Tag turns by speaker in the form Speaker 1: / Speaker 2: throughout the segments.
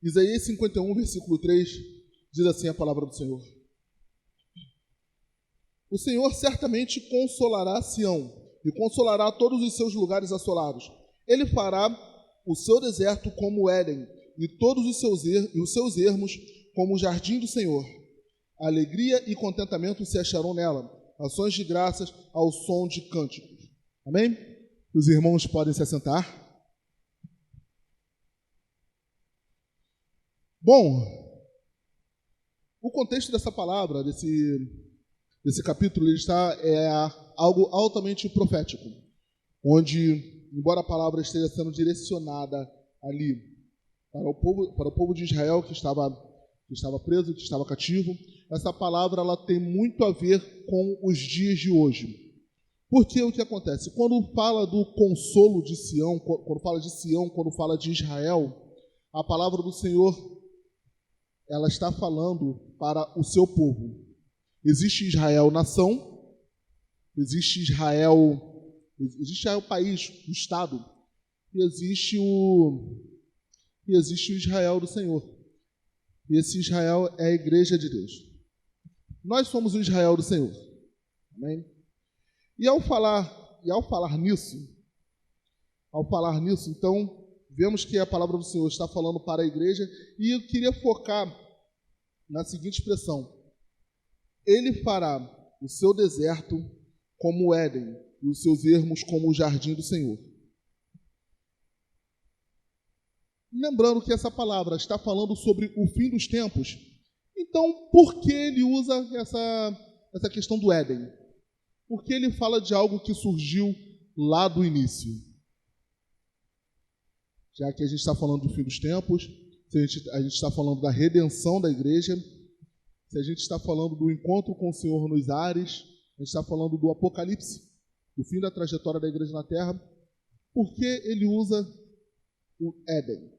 Speaker 1: Isaías 51, versículo 3, diz assim a palavra do Senhor. O Senhor certamente consolará Sião e consolará todos os seus lugares assolados. Ele fará o seu deserto como Éden e todos os seus ermos como o jardim do Senhor. Alegria e contentamento se acharão nela, ações de graças ao som de cânticos. Amém? Os irmãos podem se assentar. Bom, o contexto dessa palavra, desse capítulo, é algo altamente profético, onde, embora a palavra esteja sendo direcionada ali para o povo de Israel que estava preso, que estava cativo, essa palavra ela tem muito a ver com os dias de hoje. Porque o que acontece? Quando fala do consolo de Sião, quando fala de Israel, a palavra do Senhor ela está falando para o seu povo. Existe Israel nação, existe Israel país, o Estado, e existe o Israel do Senhor. E esse Israel é a igreja de Deus. Nós somos o Israel do Senhor. Amém? E ao falar nisso, então, vemos que a palavra do Senhor está falando para a igreja, e eu queria focar na seguinte expressão: Ele fará o seu deserto como Éden, e os seus ermos como o jardim do Senhor. Lembrando que essa palavra está falando sobre o fim dos tempos, então por que ele usa essa questão do Éden? Porque ele fala de algo que surgiu lá do início. Já que a gente está falando do fim dos tempos, a gente está falando da redenção da igreja, se a gente está falando do encontro com o Senhor nos ares, a gente está falando do Apocalipse, do fim da trajetória da igreja na terra, por que ele usa o Éden?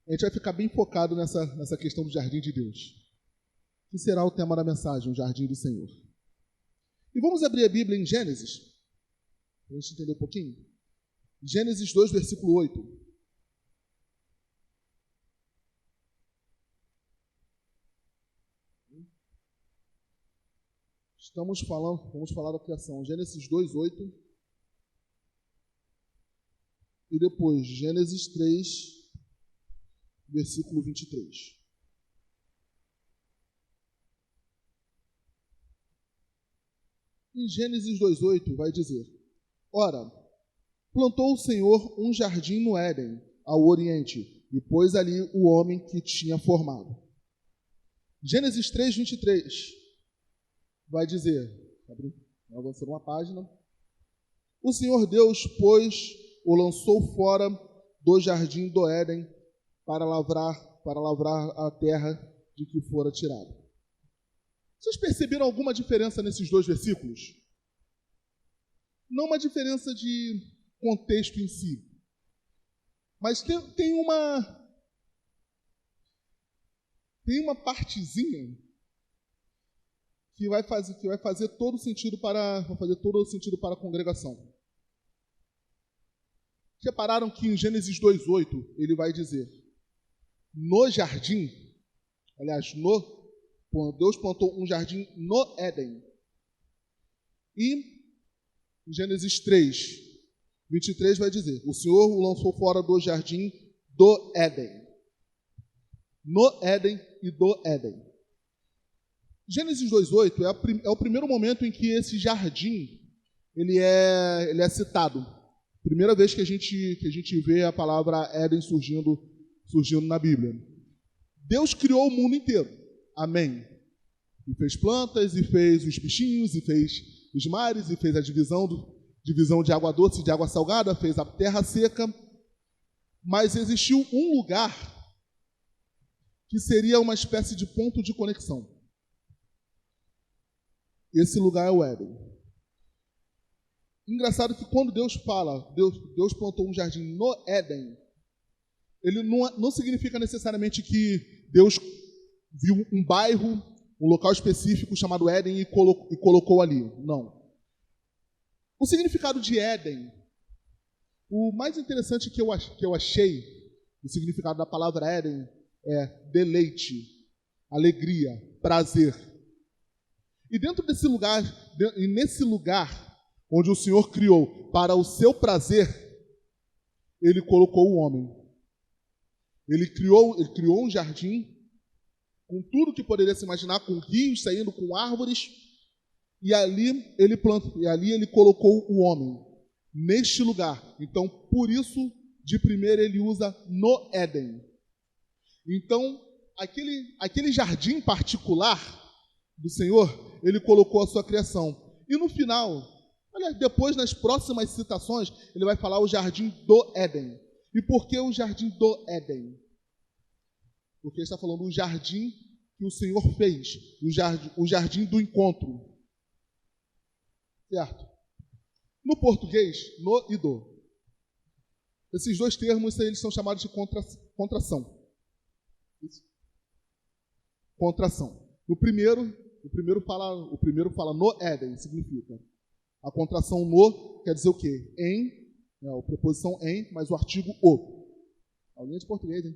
Speaker 1: A gente vai ficar bem focado nessa questão do jardim de Deus, que será o tema da mensagem, o jardim do Senhor. E vamos abrir a Bíblia em Gênesis, para a gente entender um pouquinho. Gênesis 2, versículo 8. Vamos falar da criação. Gênesis 2, 8. E depois, Gênesis 3, versículo 23. Em Gênesis 2:8 vai dizer: Ora, plantou o Senhor um jardim no Éden, ao oriente, e pôs ali o homem que tinha formado. Gênesis 3:23 vai dizer, avançando uma página: O Senhor Deus, pois, o lançou fora do jardim do Éden para lavrar a terra de que fora tirado. Vocês perceberam alguma diferença nesses dois versículos? Não uma diferença de contexto em si, mas tem uma partezinha que vai fazer todo sentido para a congregação. Repararam que em Gênesis 2:8 ele vai dizer: no jardim, aliás, Deus plantou um jardim no Éden. E em Gênesis 3:23 vai dizer: o Senhor o lançou fora do jardim do Éden. No Éden e do Éden. Gênesis 2:8 é o primeiro momento em que esse jardim ele é citado. Primeira vez que a gente vê a palavra Éden surgindo na Bíblia. Deus criou o mundo inteiro. Amém. E fez plantas, e fez os bichinhos, e fez os mares, e fez a divisão de água doce e de água salgada, fez a terra seca. Mas existiu um lugar que seria uma espécie de ponto de conexão. Esse lugar é o Éden. Engraçado que quando Deus fala, Deus plantou um jardim no Éden, ele não significa necessariamente que Deus viu um bairro, um local específico chamado Éden e colocou ali. Não. O significado de Éden, o mais interessante que eu achei O significado da palavra Éden é deleite, alegria, prazer. E dentro desse lugar, e nesse lugar onde o Senhor criou para o seu prazer, Ele colocou o homem. Ele criou um jardim com tudo que poderia se imaginar, com rios saindo, com árvores, e ali ele colocou o homem neste lugar. Então, por isso, de primeiro ele usa no Éden. Então, aquele jardim particular do Senhor, ele colocou a sua criação. E no final, depois nas próximas citações, ele vai falar o jardim do Éden. E por que o jardim do Éden? Porque ele está falando do jardim que o Senhor fez, o jardim do encontro. Certo? No português, no e do. Esses dois termos eles são chamados de contração. Isso. Contração. O primeiro fala no Éden, significa. A contração no quer dizer o quê? Em, a preposição em, mais o artigo o. Alguém de português, hein?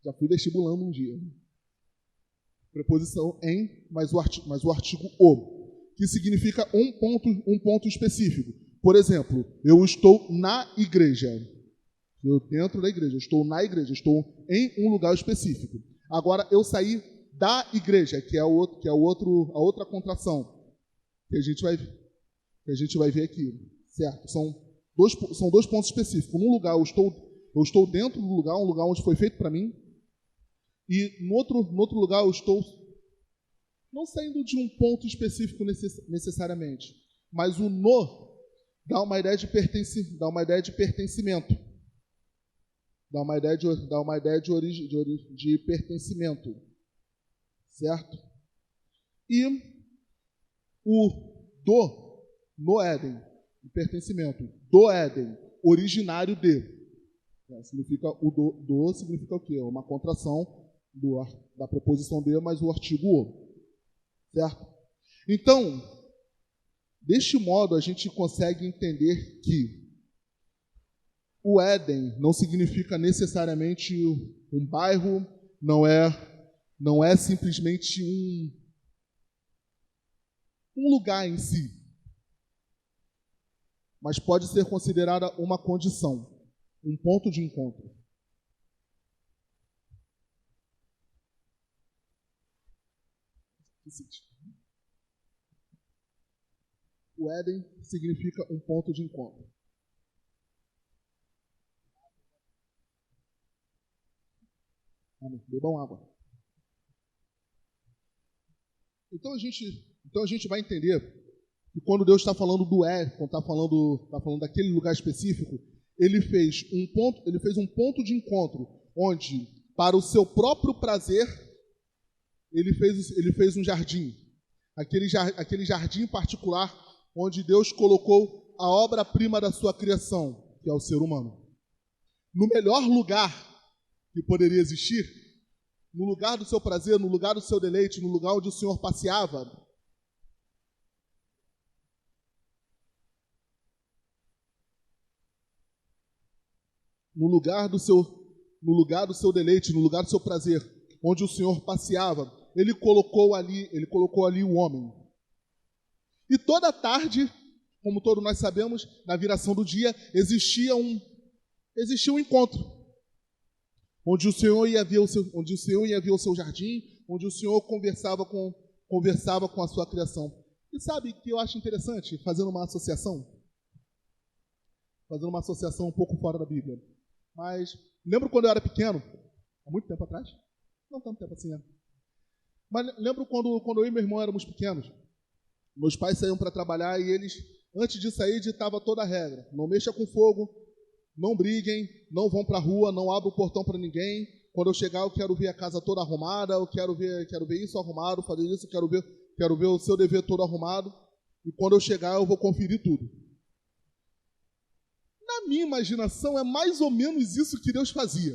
Speaker 1: Já fui vestibulando um dia. Preposição em, mais o artigo o, que significa um ponto específico. Por exemplo, eu estou na igreja. Eu dentro da igreja, eu estou na igreja, eu estou em um lugar específico. Agora, eu saí da igreja, que é a outra contração, que a gente vai ver aqui, certo? São dois pontos específicos. Num lugar, eu estou dentro do lugar, um lugar onde foi feito para mim, e no outro lugar, eu estou não saindo de um ponto específico necessariamente, mas o no dá uma ideia de pertencimento, dá uma ideia de pertencimento, certo? E o do no Éden, o pertencimento do Éden, originário de, significa o do significa o quê? Uma contração da preposição de mais o artigo o, certo? Então, deste modo a gente consegue entender que o Éden não significa necessariamente um bairro, não é simplesmente um lugar em si, mas pode ser considerada uma condição, um ponto de encontro. O Éden significa um ponto de encontro. Bebam água. Então a gente vai entender que quando Deus está falando do Éden, quando está falando daquele lugar específico, ele fez um ponto de encontro onde, para o seu próprio prazer, ele fez um jardim. Aquele jardim particular onde Deus colocou a obra-prima da sua criação, que é o ser humano. No melhor lugar que poderia existir, no lugar do seu prazer, no lugar do seu deleite, no lugar onde o Senhor passeava, no lugar do seu deleite, no lugar do seu prazer, onde o Senhor passeava, ele colocou ali o homem. E toda tarde, como todos nós sabemos, na viração do dia, existia um encontro, onde o Senhor ia ver o seu jardim, onde o Senhor conversava com a sua criação. E sabe que eu acho interessante, fazendo uma associação um pouco fora da Bíblia. Mas lembro quando eu era pequeno, há muito tempo atrás, não tanto tempo assim, né? Mas lembro quando eu e meu irmão éramos pequenos, meus pais saíam para trabalhar e eles, antes de sair, ditavam toda a regra: não mexa com fogo, não briguem, não vão para a rua, não abram o portão para ninguém. Quando eu chegar, eu quero ver a casa toda arrumada, eu quero ver isso arrumado, fazer isso, quero ver o seu dever todo arrumado. E quando eu chegar, eu vou conferir tudo. Na minha imaginação, é mais ou menos isso que Deus fazia.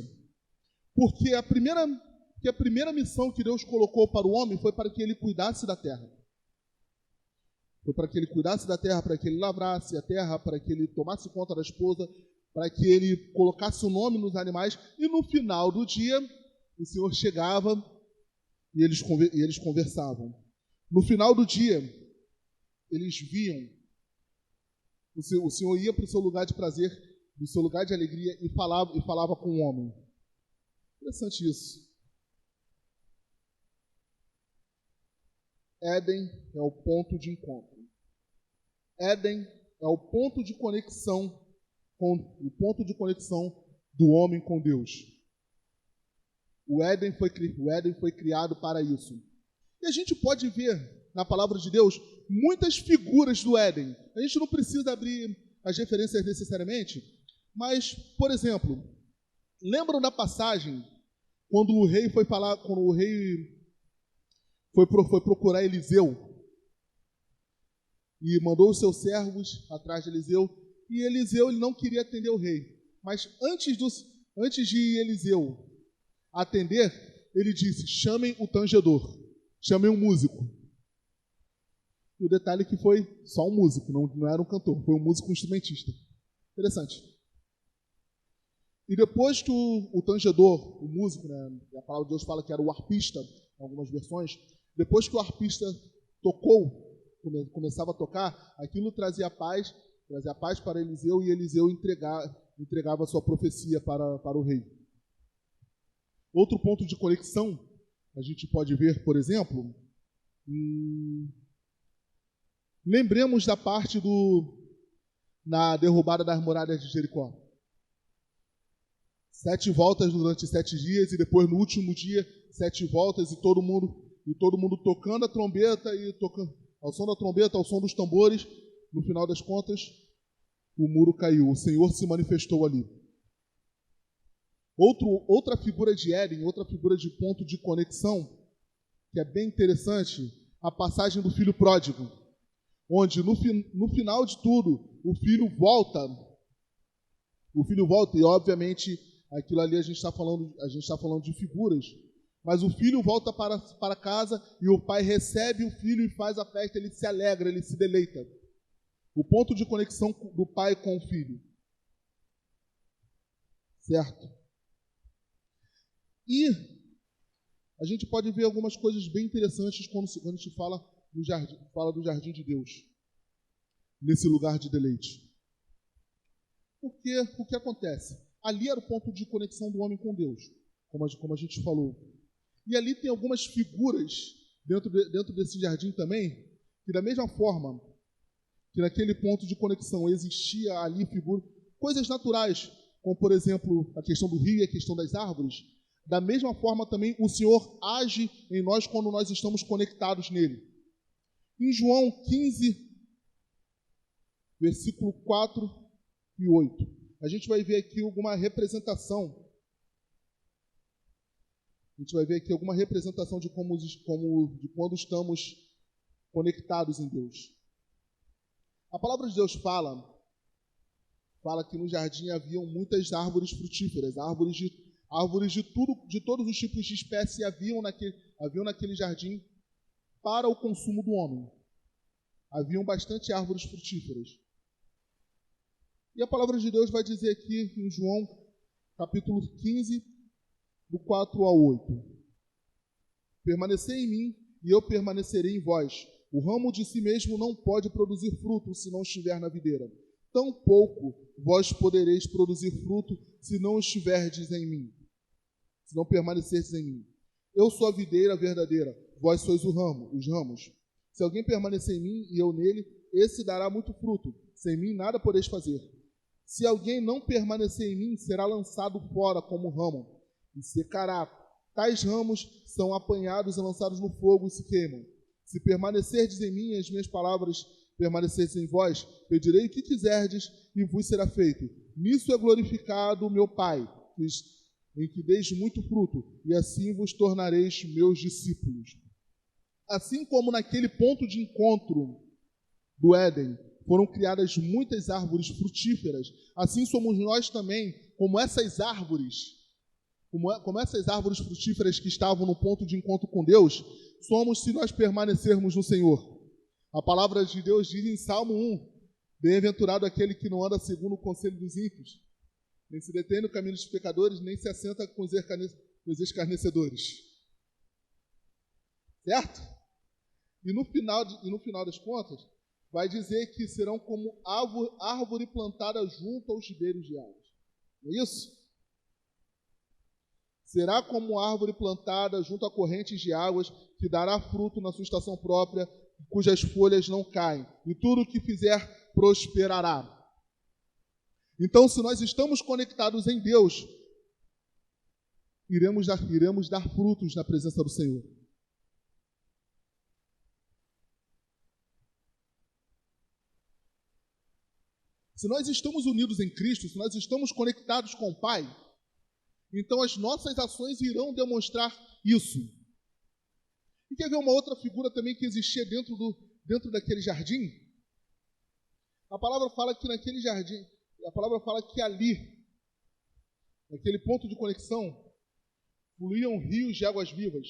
Speaker 1: Porque a primeira missão que Deus colocou para o homem foi para que ele cuidasse da terra. Foi para que ele cuidasse da terra, para que ele lavrasse a terra, para que ele tomasse conta da esposa, para que ele colocasse o nome nos animais, e no final do dia, o Senhor chegava e eles conversavam. No final do dia, eles viam, o Senhor ia para o seu lugar de prazer, do seu lugar de alegria, e falava com o homem. Interessante isso. Éden é o ponto de encontro. Éden é o ponto de conexão do homem com Deus. O Éden foi criado para isso. E a gente pode ver na palavra de Deus muitas figuras do Éden. A gente não precisa abrir as referências necessariamente, mas, por exemplo, lembram da passagem quando o rei foi procurar Eliseu e mandou os seus servos atrás de Eliseu, e Eliseu ele não queria atender o rei. Mas antes de Eliseu atender, ele disse: chamem o tangedor, chamem um músico. E o detalhe é que foi só um músico, não era um cantor, foi um músico instrumentista. Interessante. E depois que o tangedor, o músico, né, a palavra de Deus fala que era o arpista, em algumas versões, depois que o arpista tocou, começava a tocar, aquilo trazia paz para Eliseu, e Eliseu entregava a sua profecia para o rei. Outro ponto de conexão, a gente pode ver, por exemplo, lembremos da parte na derrubada das muralhas de Jericó. 7 voltas durante 7 dias, e depois no último dia, 7 voltas, e todo mundo tocando a trombeta, e tocando ao som da trombeta, ao som dos tambores. No final das contas, o muro caiu, o Senhor se manifestou ali. Outra figura de Éden, outra figura de ponto de conexão, que é bem interessante, a passagem do filho pródigo, onde no final de tudo, o filho volta, e obviamente aquilo ali a gente está falando de figuras, mas o filho volta para casa, e o pai recebe o filho e faz a festa, ele se alegra, ele se deleita. O ponto de conexão do pai com o filho. Certo? E a gente pode ver algumas coisas bem interessantes quando a gente fala do jardim de Deus, nesse lugar de deleite. Porque o que acontece? Ali era o ponto de conexão do homem com Deus, como a gente falou. E ali tem algumas figuras dentro desse jardim também, que da mesma forma que naquele ponto de conexão existia ali coisas naturais, como por exemplo a questão do rio e a questão das árvores, da mesma forma também o Senhor age em nós quando nós estamos conectados nele. Em João 15, versículo 4 e 8, a gente vai ver aqui alguma representação. De quando estamos conectados em Deus. A palavra de Deus fala que no jardim haviam muitas árvores frutíferas, árvores de todos os tipos de espécie haviam naquele jardim para o consumo do homem. Haviam bastante árvores frutíferas. E a palavra de Deus vai dizer aqui em João, capítulo 15, do 4 ao 8. Permanecei em mim, e eu permanecerei em vós. O ramo de si mesmo não pode produzir fruto se não estiver na videira. Tampouco vós podereis produzir fruto se não estiverdes em mim, se não permanecerdes em mim. Eu sou a videira verdadeira, vós sois os ramos. Se alguém permanecer em mim e eu nele, esse dará muito fruto. Sem mim nada podeis fazer. Se alguém não permanecer em mim, será lançado fora como ramo e secará. Tais ramos são apanhados e lançados no fogo e se queimam. Se permanecerdes em mim e as minhas palavras permanecerdes em vós, pedirei o que quiserdes e vos será feito. Nisso é glorificado o meu Pai, em que deis muito fruto, e assim vos tornareis meus discípulos. Assim como naquele ponto de encontro do Éden foram criadas muitas árvores frutíferas, assim somos nós também, como essas árvores frutíferas que estavam no ponto de encontro com Deus, somos se nós permanecermos no Senhor. A palavra de Deus diz em Salmo 1, bem-aventurado aquele que não anda segundo o conselho dos ímpios, nem se detém no caminho dos pecadores, nem se assenta com os escarnecedores. Certo? E no final das contas, vai dizer que serão como árvore plantada junto aos ribeiros de águas. Não é isso? Será como árvore plantada junto a correntes de águas, que dará fruto na sua estação própria, cujas folhas não caem, e tudo o que fizer prosperará. Então, se nós estamos conectados em Deus, iremos dar frutos na presença do Senhor. Se nós estamos unidos em Cristo, se nós estamos conectados com o Pai, então as nossas ações irão demonstrar isso. E quer ver uma outra figura também que existia dentro daquele jardim? A palavra fala que naquele jardim, a palavra fala que ali, naquele ponto de conexão, fluíam rios de águas vivas.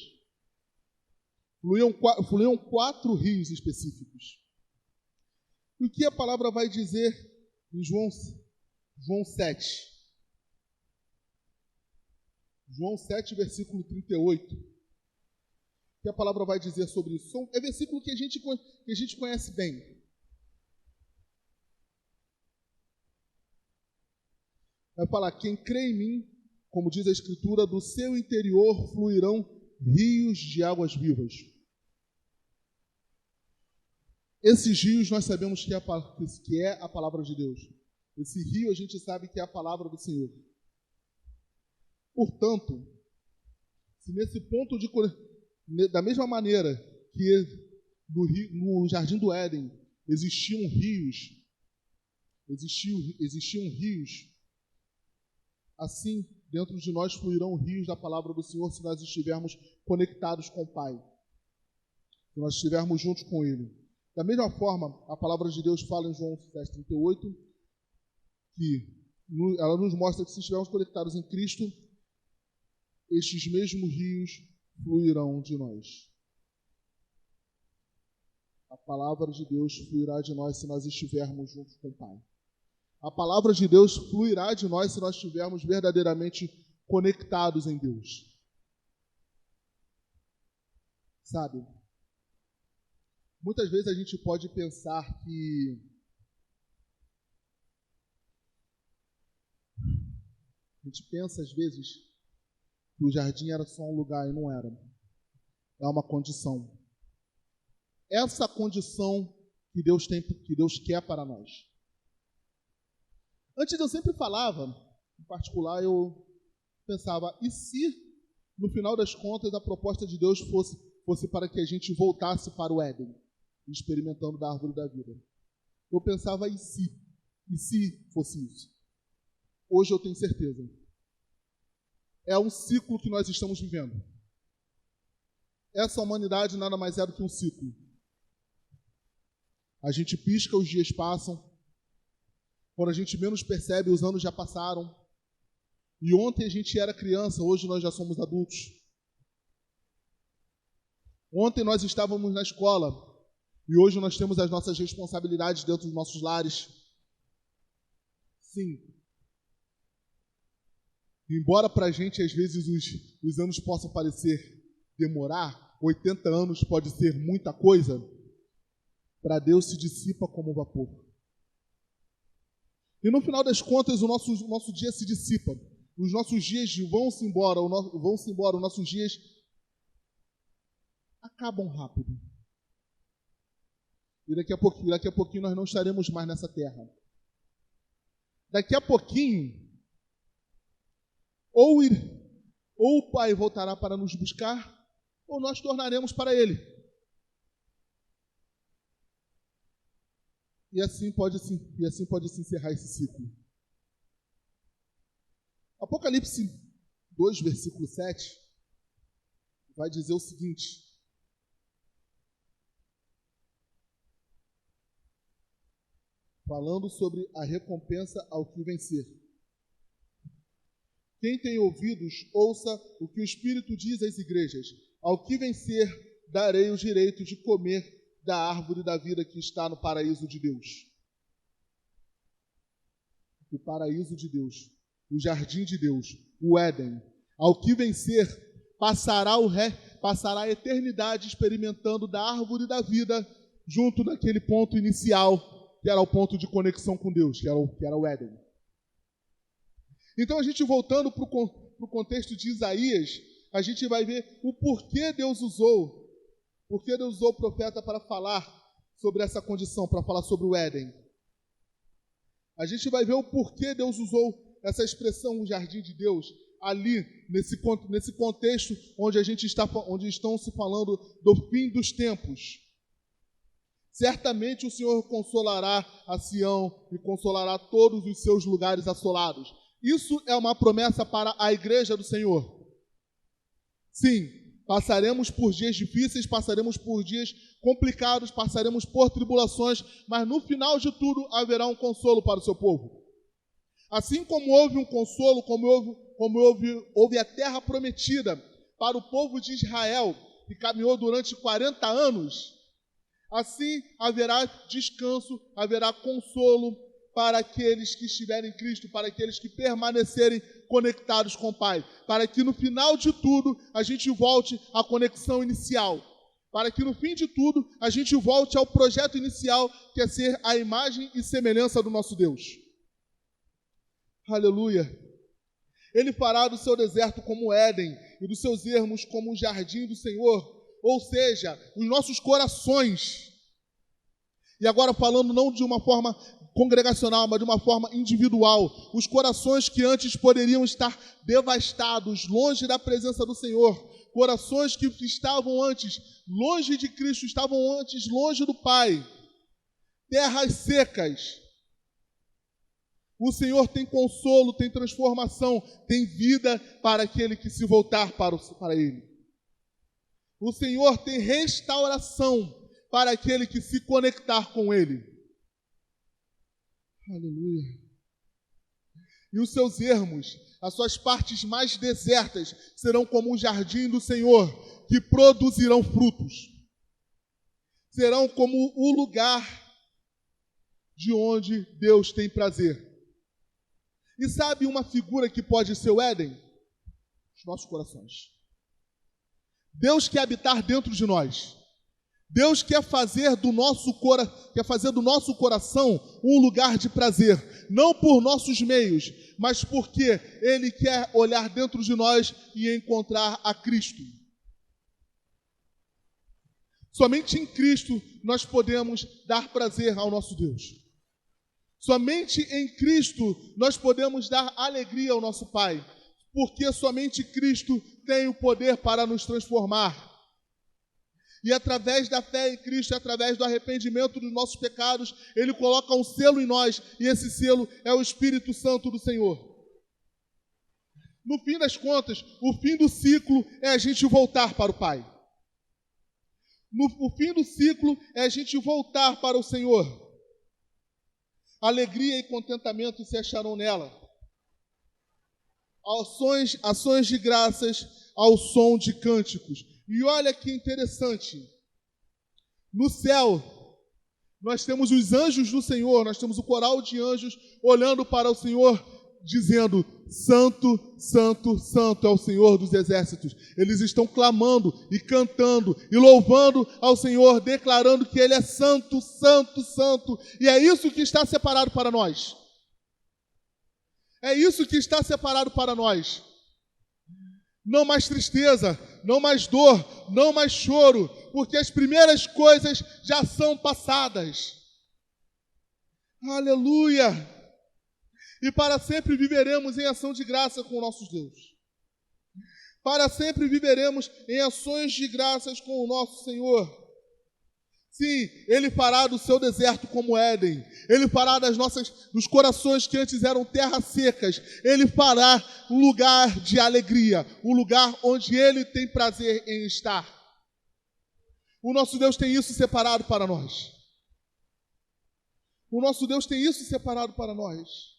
Speaker 1: Fluíam 4 rios específicos. E o que a palavra vai dizer em João 7? João 7, versículo 38. O que a palavra vai dizer sobre isso? É versículo que a gente conhece bem. Vai falar, quem crê em mim, como diz a Escritura, do seu interior fluirão rios de águas vivas. Esses rios nós sabemos que é a palavra de Deus. Esse rio a gente sabe que é a palavra do Senhor. Portanto, se nesse ponto da mesma maneira que no Jardim do Éden existiam rios, assim dentro de nós fluirão rios da palavra do Senhor se nós estivermos conectados com o Pai, se nós estivermos juntos com Ele. Da mesma forma, a palavra de Deus fala em João 7,38 que ela nos mostra que se estivermos conectados em Cristo, estes mesmos rios fluirão de nós. A palavra de Deus fluirá de nós se nós estivermos juntos com o Pai. A palavra de Deus fluirá de nós se nós estivermos verdadeiramente conectados em Deus. Sabe? Muitas vezes a gente pode pensar que a gente pensa às vezes que o jardim era só um lugar e não era. É uma condição. Essa condição que Deus quer para nós. Antes eu sempre falava, em particular eu pensava, e se no final das contas a proposta de Deus fosse para que a gente voltasse para o Éden, experimentando da árvore da vida? Eu pensava, e se fosse isso? Hoje eu tenho certeza. É um ciclo que nós estamos vivendo. Essa humanidade nada mais é do que um ciclo. A gente pisca, os dias passam. Quando a gente menos percebe, os anos já passaram. E ontem a gente era criança, hoje nós já somos adultos. Ontem nós estávamos na escola e hoje nós temos as nossas responsabilidades dentro dos nossos lares. Sim. Embora para a gente, às vezes, os anos possam parecer demorar, 80 anos pode ser muita coisa, para Deus se dissipa como vapor. E no final das contas, o nosso dia se dissipa. Os nossos dias vão-se embora, os nossos dias acabam rápido. E daqui a pouquinho nós não estaremos mais nessa terra. Daqui a pouquinho, ou o Pai voltará para nos buscar, ou nós tornaremos para Ele. E assim pode se encerrar esse ciclo. Apocalipse 2, versículo 7, vai dizer o seguinte: falando sobre a recompensa ao que vencer. Quem tem ouvidos, ouça o que o Espírito diz às igrejas. Ao que vencer, darei o direito de comer da árvore da vida que está no paraíso de Deus. O paraíso de Deus. o jardim de Deus, o Éden. Ao que vencer, passará a eternidade experimentando da árvore da vida, junto daquele ponto inicial, que era o ponto de conexão com Deus, que era o Éden. Então, a gente voltando para o contexto de Isaías, a gente vai ver o porquê Deus usou o profeta para falar sobre essa condição, para falar sobre o Éden. A gente vai ver o porquê Deus usou essa expressão, o jardim de Deus, ali, nesse contexto onde estão se falando do fim dos tempos. Certamente o Senhor consolará a Sião e consolará todos os seus lugares assolados. Isso é uma promessa para a igreja do Senhor. Sim, passaremos por dias difíceis, passaremos por dias complicados, passaremos por tribulações, mas no final de tudo haverá um consolo para o seu povo. Assim como houve um consolo, como houve a terra prometida para o povo de Israel, que caminhou durante 40 anos, assim haverá descanso, haverá consolo para aqueles que estiverem em Cristo, para aqueles que permanecerem conectados com o Pai, para que no final de tudo a gente volte à conexão inicial, para que no fim de tudo a gente volte ao projeto inicial, que é ser a imagem e semelhança do nosso Deus. Aleluia! Ele fará do seu deserto como Éden e dos seus ermos como o jardim do Senhor, ou seja, os nossos corações. E agora falando não de uma forma congregacional, mas de uma forma individual. Os corações que antes poderiam estar devastados, longe da presença do Senhor. Corações que estavam antes longe de Cristo, estavam antes longe do Pai. Terras secas. O Senhor tem consolo, tem transformação, tem vida para aquele que se voltar para Ele. O Senhor tem restauração para aquele que se conectar com Ele. Aleluia. E os seus ermos, as suas partes mais desertas, serão como um jardim do Senhor, que produzirão frutos. Serão como o lugar de onde Deus tem prazer. E sabe uma figura que pode ser o Éden? Os nossos corações. Deus quer habitar dentro de nós. Deus quer fazer do nosso coração um lugar de prazer, não por nossos meios, mas porque Ele quer olhar dentro de nós e encontrar a Cristo. Somente em Cristo nós podemos dar prazer ao nosso Deus. Somente em Cristo nós podemos dar alegria ao nosso Pai, porque somente Cristo tem o poder para nos transformar. E através da fé em Cristo, através do arrependimento dos nossos pecados, Ele coloca um selo em nós, e esse selo é o Espírito Santo do Senhor. No fim das contas, o fim do ciclo é a gente voltar para o Pai. O fim do ciclo é a gente voltar para o Senhor. Alegria e contentamento se acharão nela. Ações de graças ao som de cânticos. E olha que interessante, no céu, nós temos os anjos do Senhor, nós temos o coral de anjos olhando para o Senhor, dizendo, Santo, Santo, Santo é o Senhor dos exércitos. Eles estão clamando e cantando e louvando ao Senhor, declarando que Ele é santo, santo, santo. E é isso que está separado para nós. É isso que está separado para nós. Não mais tristeza, não mais dor, não mais choro, porque as primeiras coisas já são passadas. Aleluia! E para sempre viveremos em ação de graça com o nosso Deus. Para sempre viveremos em ações de graças com o nosso Senhor. Sim, Ele fará do seu deserto como Éden. Ele fará dos corações que antes eram terras secas. Ele fará um lugar de alegria, um lugar onde Ele tem prazer em estar. O nosso Deus tem isso separado para nós. O nosso Deus tem isso separado para nós.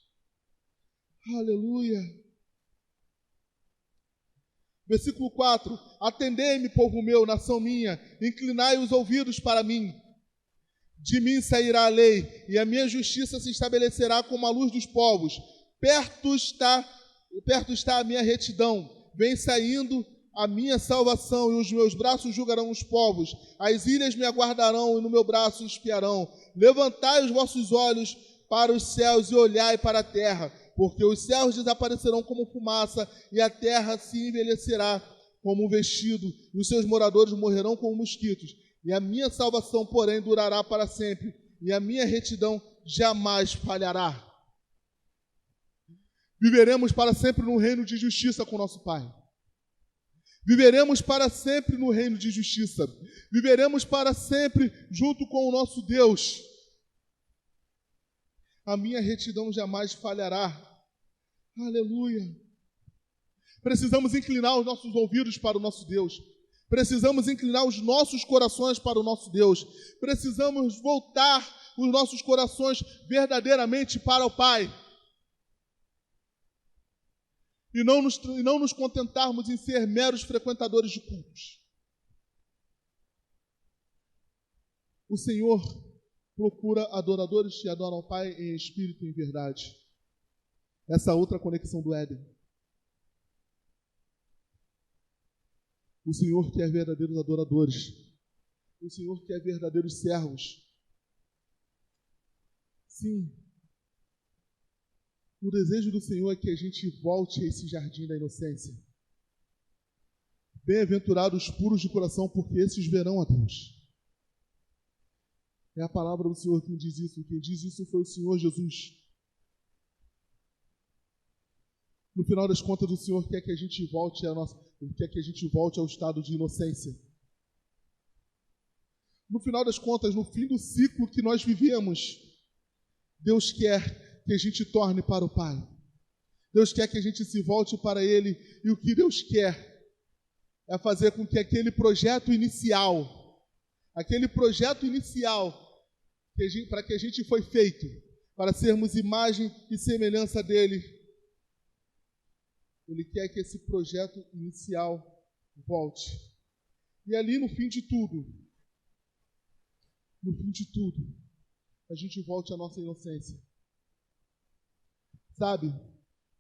Speaker 1: Aleluia. Versículo 4. Atendei-me, povo meu, nação minha, inclinai os ouvidos para mim. De mim sairá a lei, e a minha justiça se estabelecerá como a luz dos povos. Perto está perto está a minha retidão, vem saindo a minha salvação, e os meus braços julgarão os povos, as ilhas me aguardarão e no meu braço espiarão. Levantai os vossos olhos para os céus e olhai para a terra, porque os céus desaparecerão como fumaça e a terra se envelhecerá como um vestido, e os seus moradores morrerão como mosquitos. E a minha salvação, porém, durará para sempre, e a minha retidão jamais falhará. Viveremos para sempre no reino de justiça com nosso Pai. Viveremos para sempre no reino de justiça. Viveremos para sempre junto com o nosso Deus. A minha retidão jamais falhará. Aleluia. Precisamos inclinar os nossos ouvidos para o nosso Deus. Precisamos inclinar os nossos corações para o nosso Deus. Precisamos voltar os nossos corações verdadeiramente para o Pai. E não nos contentarmos em ser meros frequentadores de cultos. O Senhor procura adoradores que adoram ao Pai em espírito e em verdade. Essa outra conexão do Éden. O Senhor quer verdadeiros adoradores. O Senhor quer verdadeiros servos. Sim. O desejo do Senhor é que a gente volte a esse jardim da inocência. Bem-aventurados os puros de coração, porque esses verão a Deus. É a palavra do Senhor quem diz isso. Quem diz isso foi o Senhor Jesus. No final das contas, o Senhor quer que a gente volte ao estado de inocência. No final das contas, no fim do ciclo que nós vivemos, Deus quer que a gente torne para o Pai. Deus quer que a gente se volte para Ele. E o que Deus quer é fazer com que aquele projeto inicial, para que a gente foi feito, para sermos imagem e semelhança dEle, Ele quer que esse projeto inicial volte. E ali no fim de tudo, a gente volte à nossa inocência. Sabe,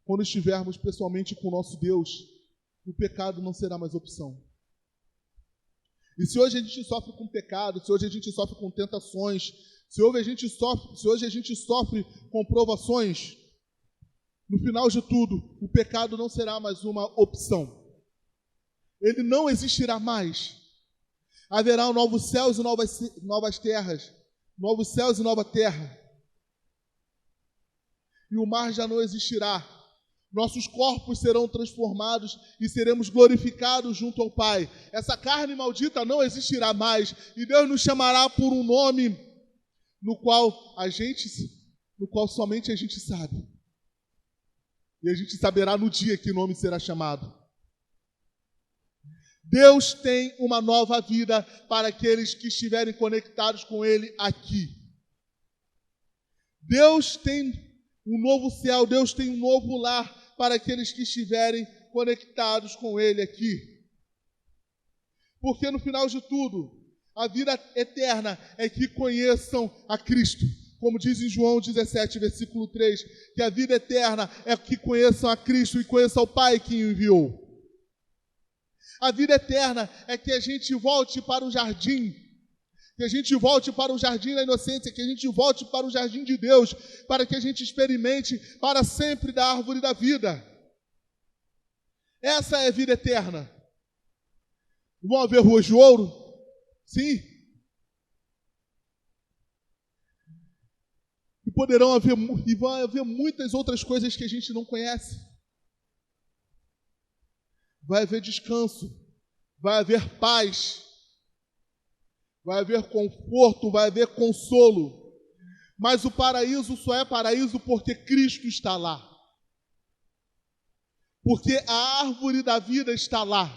Speaker 1: quando estivermos pessoalmente com o nosso Deus, o pecado não será mais opção. E se hoje a gente sofre com pecado, se hoje a gente sofre com tentações, se hoje a gente sofre com provações, no final de tudo, o pecado não será mais uma opção. Ele não existirá mais. Haverá um novo céus e novas terras, novos céus e nova terra. E o mar já não existirá. Nossos corpos serão transformados e seremos glorificados junto ao Pai. Essa carne maldita não existirá mais. E Deus nos chamará por um nome no qual somente a gente sabe. E a gente saberá no dia que nome será chamado. Deus tem uma nova vida para aqueles que estiverem conectados com Ele aqui. Deus tem um novo céu, Deus tem um novo lar para aqueles que estiverem conectados com Ele aqui. Porque no final de tudo, a vida eterna é que conheçam a Cristo. Como diz em João 17, versículo 3, que a vida eterna é que conheçam a Cristo e conheçam o Pai que o enviou. A vida eterna é que a gente volte para o jardim, que a gente volte para o jardim da inocência, que a gente volte para o jardim de Deus, para que a gente experimente para sempre da árvore da vida. Essa é a vida eterna. Vão haver ruas de ouro? Sim. E vão haver muitas outras coisas que a gente não conhece. Vai haver descanso, vai haver paz, vai haver conforto, vai haver consolo. Mas o paraíso só é paraíso porque Cristo está lá. Porque a árvore da vida está lá.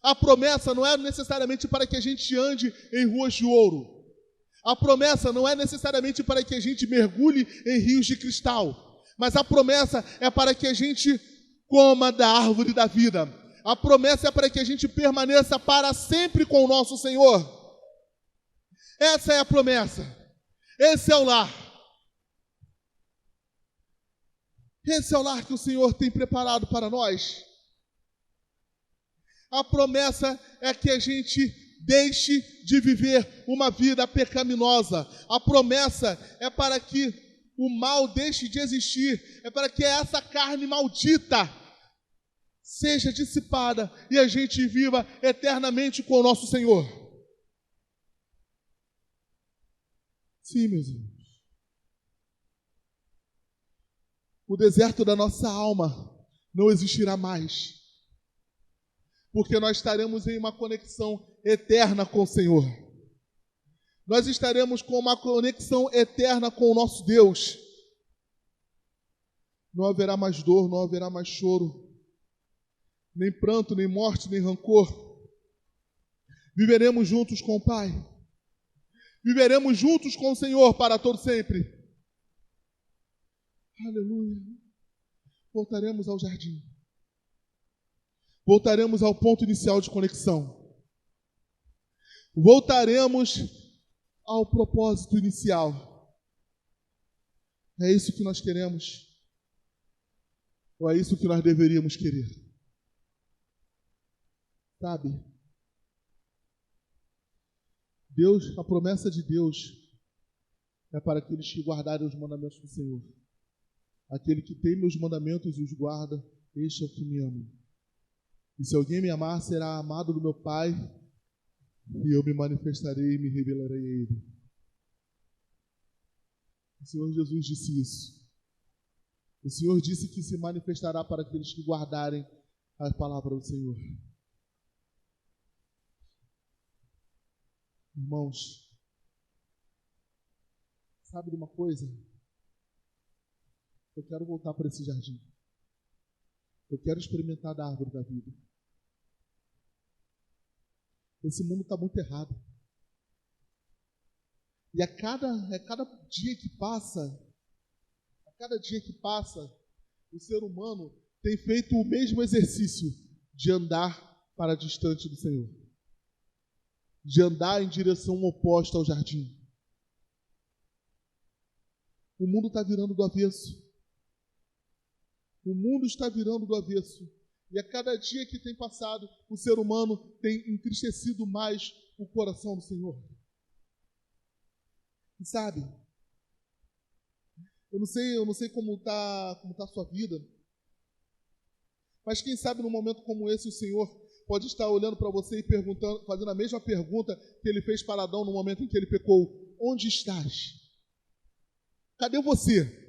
Speaker 1: A promessa não é necessariamente para que a gente ande em ruas de ouro. A promessa não é necessariamente para que a gente mergulhe em rios de cristal. Mas a promessa é para que a gente coma da árvore da vida. A promessa é para que a gente permaneça para sempre com o nosso Senhor. Essa é a promessa. Esse é o lar. Esse é o lar que o Senhor tem preparado para nós. A promessa é que a gente deixe de viver uma vida pecaminosa. A promessa é para que o mal deixe de existir. É para que essa carne maldita seja dissipada e a gente viva eternamente com o nosso Senhor. Sim, meus irmãos. O deserto da nossa alma não existirá mais, porque nós estaremos em uma conexão eterna com o Senhor. Nós estaremos com uma conexão eterna com o nosso Deus. Não haverá mais dor, não haverá mais choro, nem pranto, nem morte, nem rancor. Viveremos juntos com o Pai. Viveremos juntos com o Senhor para todo sempre. Aleluia. Voltaremos ao jardim. Voltaremos ao ponto inicial de conexão. Voltaremos ao propósito inicial. É isso que nós queremos? Ou é isso que nós deveríamos querer? Sabe? Deus, a promessa de Deus é para aqueles que guardarem os mandamentos do Senhor. Aquele que tem meus mandamentos e os guarda, este é o que me ama. E se alguém me amar, será amado do meu Pai, e eu me manifestarei e me revelarei a Ele. O Senhor Jesus disse isso. O Senhor disse que se manifestará para aqueles que guardarem a palavra do Senhor. Irmãos, sabe de uma coisa? Eu quero voltar para esse jardim. Eu quero experimentar da árvore da vida. Esse mundo está muito errado. E a cada dia que passa, o ser humano tem feito o mesmo exercício de andar para distante do Senhor. De andar em direção oposta ao jardim. O mundo está virando do avesso. O mundo está virando do avesso. E a cada dia que tem passado, o ser humano tem entristecido mais o coração do Senhor. E sabe, eu não sei como está a sua vida, mas quem sabe num momento como esse o Senhor pode estar olhando para você e perguntando, fazendo a mesma pergunta que ele fez para Adão no momento em que ele pecou: onde estás? Cadê você?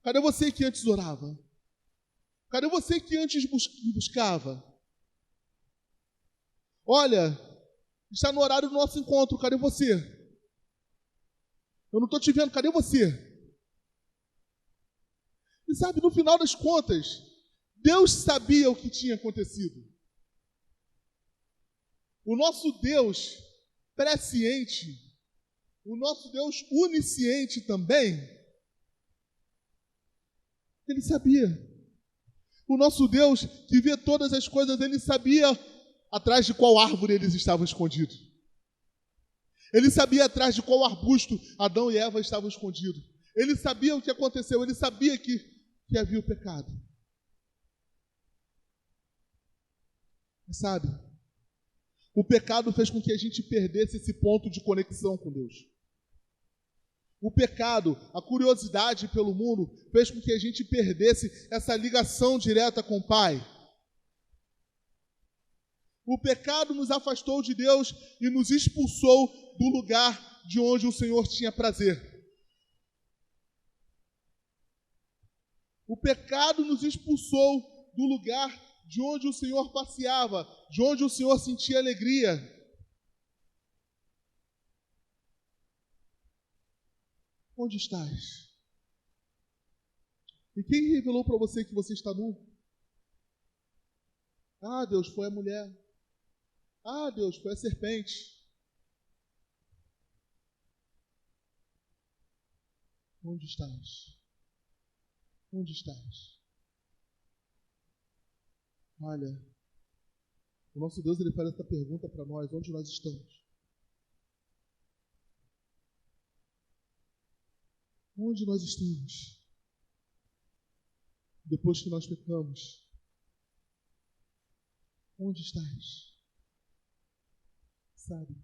Speaker 1: Cadê você que antes orava? Cadê você que antes me buscava? Olha, está no horário do nosso encontro, cadê você? Eu não estou te vendo, cadê você? E sabe, no final das contas, Deus sabia o que tinha acontecido. O nosso Deus presciente, o nosso Deus onisciente também, Ele sabia. O nosso Deus, que vê todas as coisas, Ele sabia atrás de qual árvore eles estavam escondidos. Ele sabia atrás de qual arbusto Adão e Eva estavam escondidos. Ele sabia o que aconteceu, ele sabia que havia o pecado. Mas sabe, o pecado fez com que a gente perdesse esse ponto de conexão com Deus. O pecado, a curiosidade pelo mundo, fez com que a gente perdesse essa ligação direta com o Pai. O pecado nos afastou de Deus e nos expulsou do lugar de onde o Senhor tinha prazer. O pecado nos expulsou do lugar de onde o Senhor passeava, de onde o Senhor sentia alegria. Onde estás? E quem revelou para você que você está nu? Ah, Deus, foi a mulher. Ah, Deus, foi a serpente. Onde estás? Onde estás? Olha, o nosso Deus, Ele faz essa pergunta para nós: onde nós estamos? Onde nós estamos? depois que nós pecamos, onde estás? Sabe?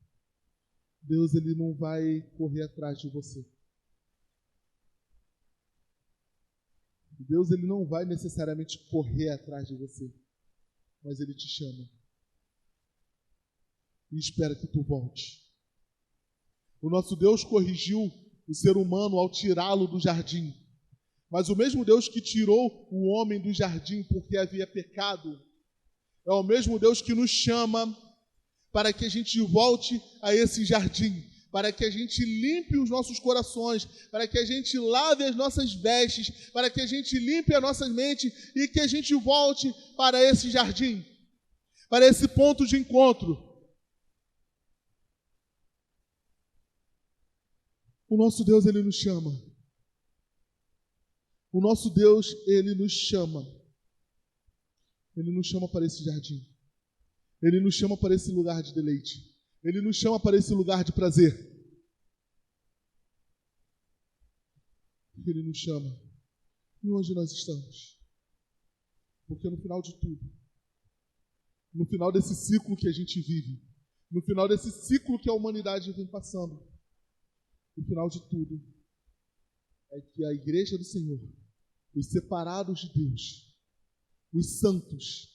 Speaker 1: Deus, ele não vai correr atrás de você. Deus, ele não vai necessariamente correr atrás de você, mas ele te chama e espera que tu volte. O nosso Deus corrigiu o ser humano ao tirá-lo do jardim, mas o mesmo Deus que tirou o homem do jardim porque havia pecado, é o mesmo Deus que nos chama para que a gente volte a esse jardim, para que a gente limpe os nossos corações, para que a gente lave as nossas vestes, para que a gente limpe a nossa mente e que a gente volte para esse jardim, para esse ponto de encontro. O nosso Deus, ele nos chama. O nosso Deus, ele nos chama. Ele nos chama para esse jardim. Ele nos chama para esse lugar de deleite. Ele nos chama para esse lugar de prazer. Ele nos chama. E onde nós estamos? Porque no final de tudo, no final desse ciclo que a gente vive, no final desse ciclo que a humanidade vem passando, no final de tudo, é que a igreja do Senhor, os separados de Deus, os santos,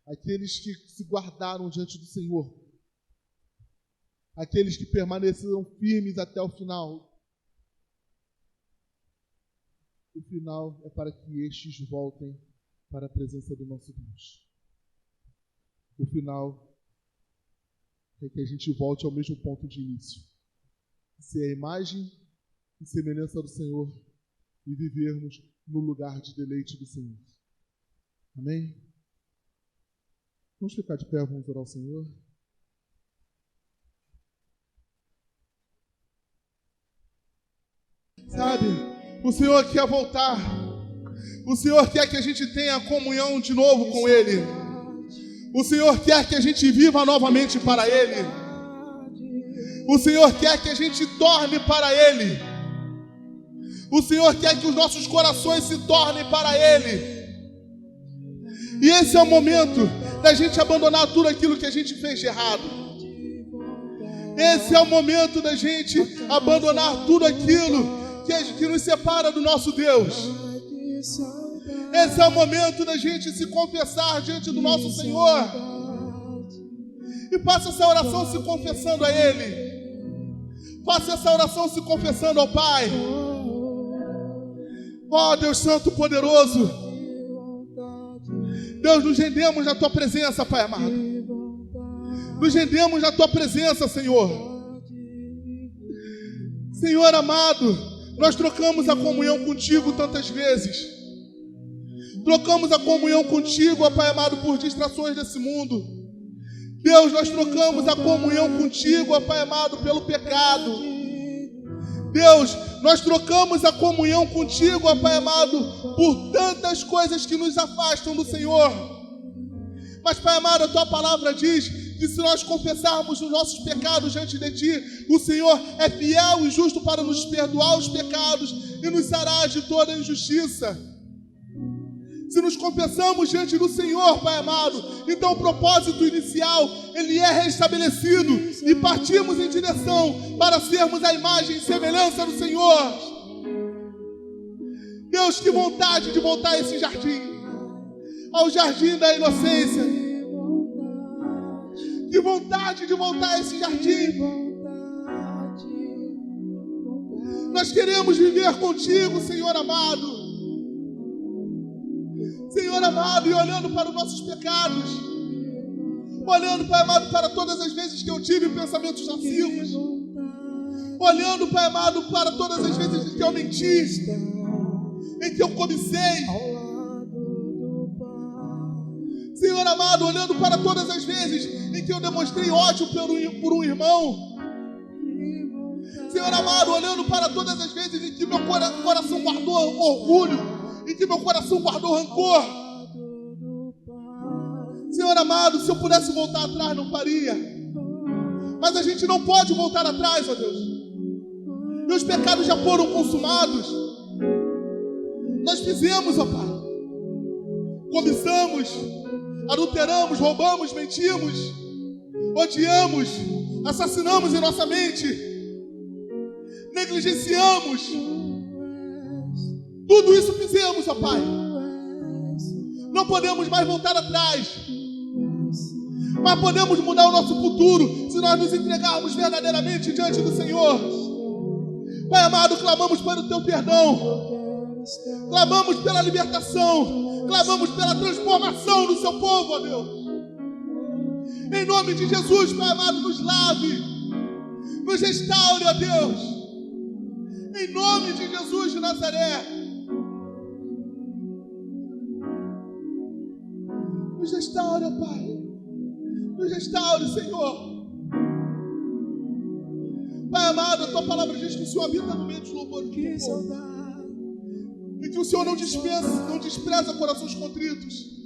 Speaker 1: aqueles que se guardaram diante do Senhor, aqueles que permaneceram firmes até o final. O final é para que estes voltem para a presença do nosso Deus. O final é que a gente volte ao mesmo ponto de início, ser a imagem e semelhança do Senhor e vivermos no lugar de deleite do Senhor. Amém? Vamos ficar de pé, vamos orar ao Senhor. Sabe, o Senhor quer voltar. O Senhor quer que a gente tenha comunhão de novo com Ele. O Senhor quer que a gente viva novamente para Ele. O Senhor quer que a gente torne para Ele. O Senhor quer que os nossos corações se tornem para Ele. E esse é o momento da gente abandonar tudo aquilo que a gente fez de errado. Esse é o momento da gente abandonar tudo aquilo que nos separa do nosso Deus. Esse é o momento da gente se confessar diante do nosso Senhor. E faça essa oração se confessando a Ele. Faça essa oração se confessando ao Pai. Ó Deus Santo Poderoso, Deus, nos rendemos na Tua presença, Pai amado. Nos rendemos na Tua presença, Senhor. Senhor amado, nós trocamos a comunhão contigo tantas vezes. Trocamos a comunhão contigo, ó Pai amado, por distrações desse mundo. Deus, nós trocamos a comunhão contigo, ó Pai amado, pelo pecado. Deus, nós trocamos a comunhão contigo, ó Pai amado, por tantas coisas que nos afastam do Senhor. Mas, Pai amado, a Tua palavra diz que se nós confessarmos os nossos pecados diante de Ti, o Senhor é fiel e justo para nos perdoar os pecados e nos sarar de toda a injustiça. Se nos confessamos diante do Senhor, Pai amado, então o propósito inicial, ele é restabelecido e partimos em direção para sermos a imagem e semelhança do Senhor. Deus, que vontade de voltar a esse jardim, ao jardim da inocência. Que vontade de voltar a esse jardim. Nós queremos viver contigo, Senhor amado. Senhor amado, e olhando para os nossos pecados, olhando, Pai amado, para todas as vezes que eu tive pensamentos lascivos, olhando, Pai amado, para todas as vezes que eu menti, em que eu cobicei, Senhor amado, olhando para todas as vezes em que eu demonstrei ódio por um irmão, Senhor amado, olhando para todas as vezes em que meu coração guardou orgulho, em que meu coração guardou rancor. Senhor amado, se eu pudesse voltar atrás, não faria. Mas a gente não pode voltar atrás, ó Deus. Meus pecados já foram consumados. Nós fizemos, ó Pai. Cobiçamos, adulteramos, roubamos, mentimos, odiamos, assassinamos em nossa mente, negligenciamos. Tudo isso fizemos, ó Pai. Não podemos mais voltar atrás, mas podemos mudar o nosso futuro se nós nos entregarmos verdadeiramente diante do Senhor. Pai amado, clamamos para o Teu perdão, clamamos pela libertação, clamamos pela transformação do Seu povo, ó Deus. Em nome de Jesus, Pai amado, nos lave, nos restaure, ó Deus. Em nome de Jesus de Nazaré, nos restaure, ó Pai. Nos restaure, Senhor. Pai amado, a Tua palavra diz que o Senhor habita no meio dos louvores do Teu povo. E que o Senhor não despreza corações contritos.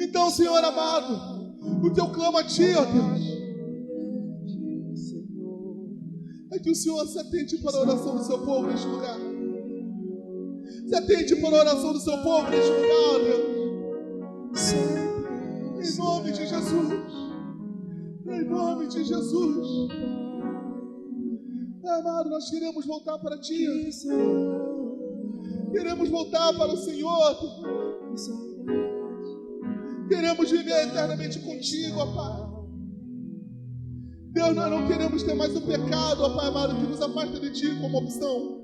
Speaker 1: Então, Senhor amado, o Teu clama a Ti, ó Deus. É que o Senhor se atente para a oração do Seu povo neste lugar. Se atente para a oração do Seu povo neste lugar, ó Deus. Em nome de Jesus. Em nome de Jesus. Pai amado, nós queremos voltar para Ti. Queremos voltar para o Senhor. Queremos viver eternamente contigo, ó Pai. Deus, nós não queremos ter mais o pecado, ó Pai amado, que nos afasta de Ti como opção.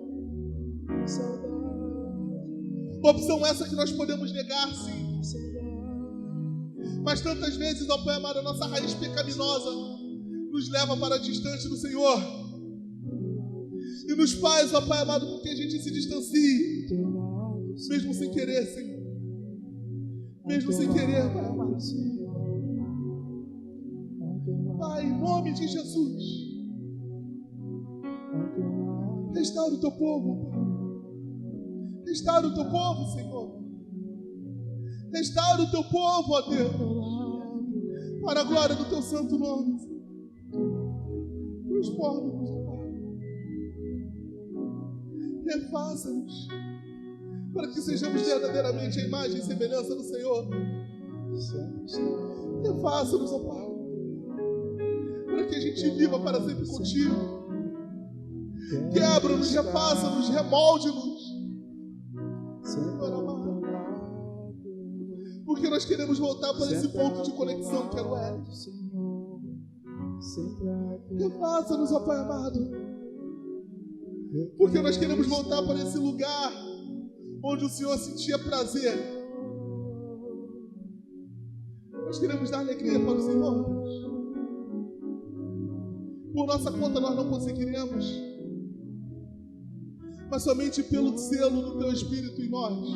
Speaker 1: Opção essa que nós podemos negar, sim. Mas tantas vezes, ó Pai amado, a nossa raiz pecaminosa nos leva para distante do Senhor. E nos faz, ó Pai amado, com que a gente se distancie. Mesmo sem querer, Senhor. Mesmo sem querer, Pai amado. Pai, em nome de Jesus, restaura o Teu povo, Pai. Restaura o Teu povo, Senhor. Restaura o Teu povo, ó Deus, para a glória do Teu santo nome. Transforma-nos, ó Pai. Refaça-nos, para que sejamos verdadeiramente a imagem e semelhança do Senhor. Refaça-nos, ó Pai, para que a gente viva para sempre contigo. Quebra-nos, refaça-nos, remolde-nos. Senhor amado, porque nós queremos voltar para esse ponto de conexão que era o Éden. Refaça-nos, ó Pai amado, porque nós queremos voltar para esse lugar onde o Senhor sentia prazer. Nós queremos dar alegria para o Senhor. Por nossa conta nós não conseguiremos, mas somente pelo selo do Teu Espírito em nós.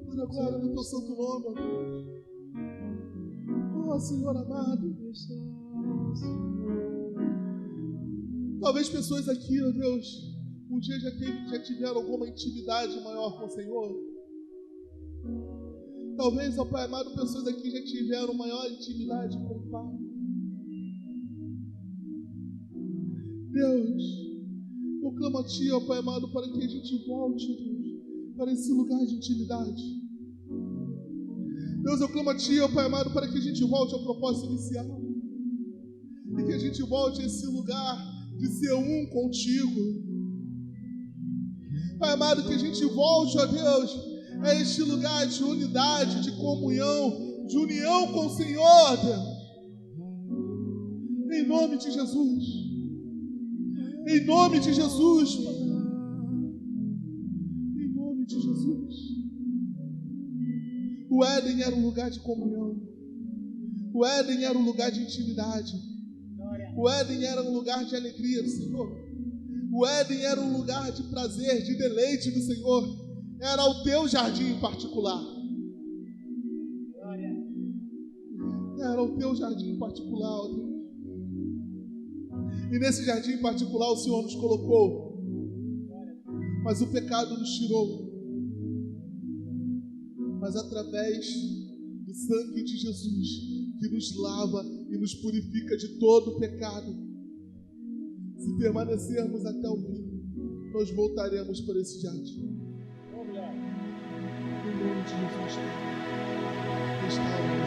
Speaker 1: Para a glória do Teu santo nome, ó Deus. Oh, Senhor amado. Talvez pessoas aqui, ó Deus, um dia já tiveram alguma intimidade maior com o Senhor. Talvez, ó Pai amado, pessoas aqui já tiveram maior intimidade com o Pai. Deus, eu clamo a Ti, ó Pai amado, para que a gente volte, Deus, para esse lugar de intimidade. Deus, eu clamo a Ti, ó Pai amado, para que a gente volte ao propósito inicial. E que a gente volte a esse lugar de ser um contigo. Pai amado, que a gente volte, ó Deus, a este lugar de unidade, de comunhão, de união com o Senhor, Deus. Em nome de Jesus. Em nome de Jesus, Pai. Em nome de Jesus. O Éden era um lugar de comunhão. O Éden era um lugar de intimidade. O Éden era um lugar de alegria do Senhor. O Éden era um lugar de prazer, de deleite do Senhor. Era o Teu jardim em particular. Era o Teu jardim em particular, ó Deus. E nesse jardim em particular o Senhor nos colocou. Mas o pecado nos tirou. Mas através do sangue de Jesus, que nos lava e nos purifica de todo o pecado, se permanecermos até o fim, nós voltaremos para esse jardim. restaura.